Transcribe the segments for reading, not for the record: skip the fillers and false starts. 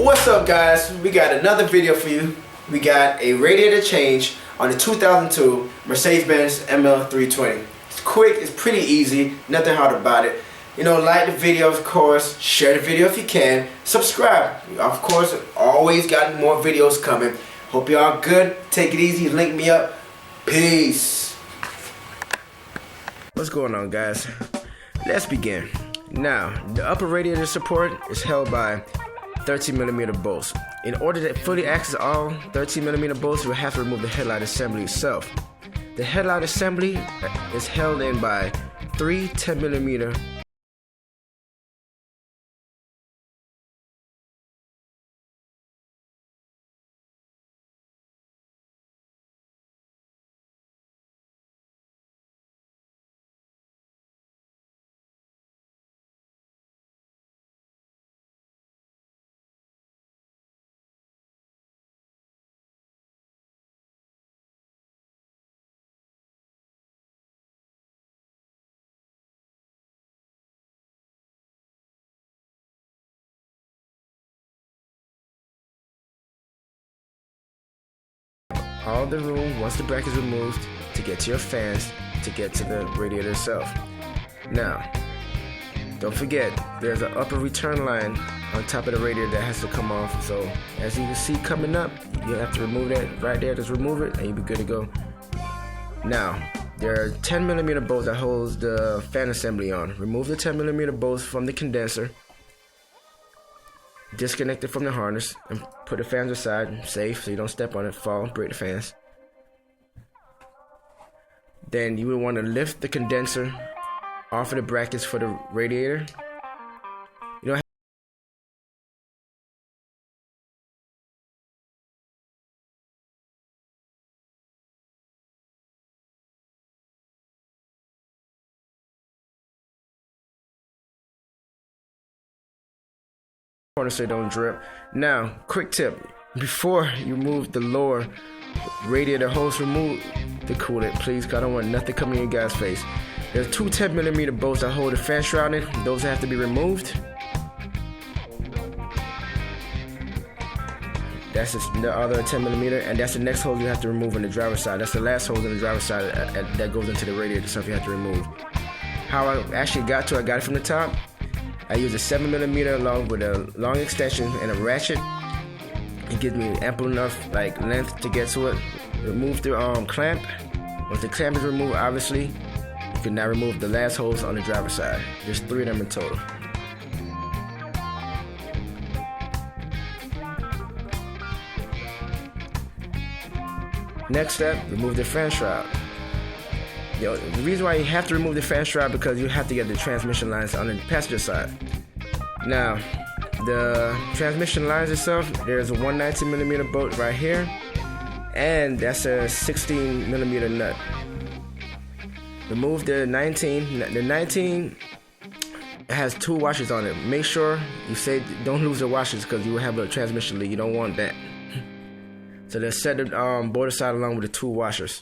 What's up, guys? We got another video for you. We got a radiator change on the 2002 Mercedes-Benz Ml320. It's quick, it's pretty easy, nothing hard about it. You know, like the video, of course, share the video if you can, subscribe. Of course, always got more videos coming. Hope y'all good. Take it easy, link me up. Peace. What's going on, guys? Let's begin. Now, the upper radiator support is held by 13mm bolts. In order to fully access all 13mm bolts, you have to remove the headlight assembly itself. The headlight assembly is held in by 3 10mm all the room once the bracket is removed to get to your fans to get to the radiator itself. Now, don't forget there's an upper return line on top of the radiator that has to come off. So as you can see coming up, you have to remove that right there. Just remove it and you'll be good to go. Now, there are 10mm bolts that holds the fan assembly on. Remove the 10mm bolts from the condenser. Disconnect it from the harness and put the fans aside, safe, so you don't step on it, fall, break the fans. Then you would want to lift the condenser off of the brackets for the radiator. You don't so it don't drip. Now, quick tip: before you move the lower radiator hose, remove the coolant, please, because I don't want nothing coming in your guys' face. There's 2 10mm bolts that hold the fan shroud in. Those have to be removed. That's the other 10mm, and that's the next hose you have to remove on the driver's side. That's the last hose on the driver's side that goes into the radiator, so you have to remove. How I actually got to it, I got it from the top. I use a 7mm along with a long extension and a ratchet. It gives me ample enough length to get to it. Remove the clamp. Once the clamp is removed, obviously, you can now remove the last hose on the driver's side. There's 3 of them in total. Next step, remove the fan shroud. The reason why you have to remove the fan shroud because you have to get the transmission lines on the passenger side. Now, the transmission lines itself, there's a 119mm bolt right here, and that's a 16mm nut. Remove the 19. The 19 has 2 washers on it. Make sure you don't lose the washers because you will have a transmission leak. You don't want that. So they set the border side along with the 2 washers.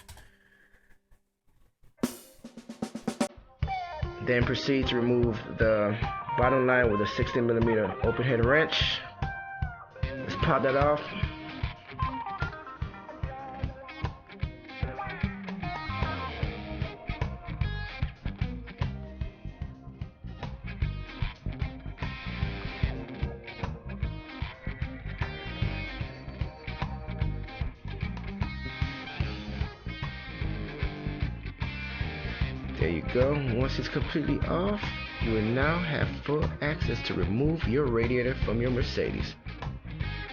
Then proceed to remove the bottom line with a 16mm open head wrench. Let's pop that off. There you go. Once it's completely off, you will now have full access to remove your radiator from your Mercedes.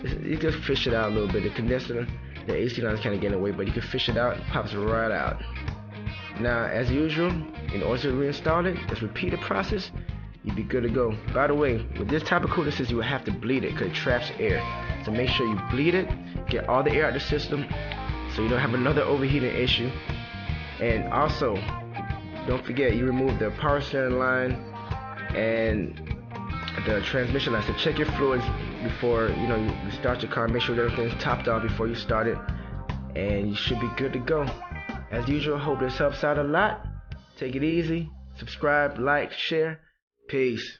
You just fish it out a little bit. The condenser, the AC line is kind of getting away, but you can fish it out. It pops right out. Now, as usual, in order to reinstall it, just repeat the process. You'll be good to go. By the way, with this type of cooling system, you will have to bleed it because it traps air. So make sure you bleed it, get all the air out of the system, so you don't have another overheating issue. And also, don't forget, you remove the power steering line and the transmission line. So check your fluids before you start your car. Make sure everything's topped off before you start it, and you should be good to go. As usual, hope this helps out a lot. Take it easy. Subscribe, like, share. Peace.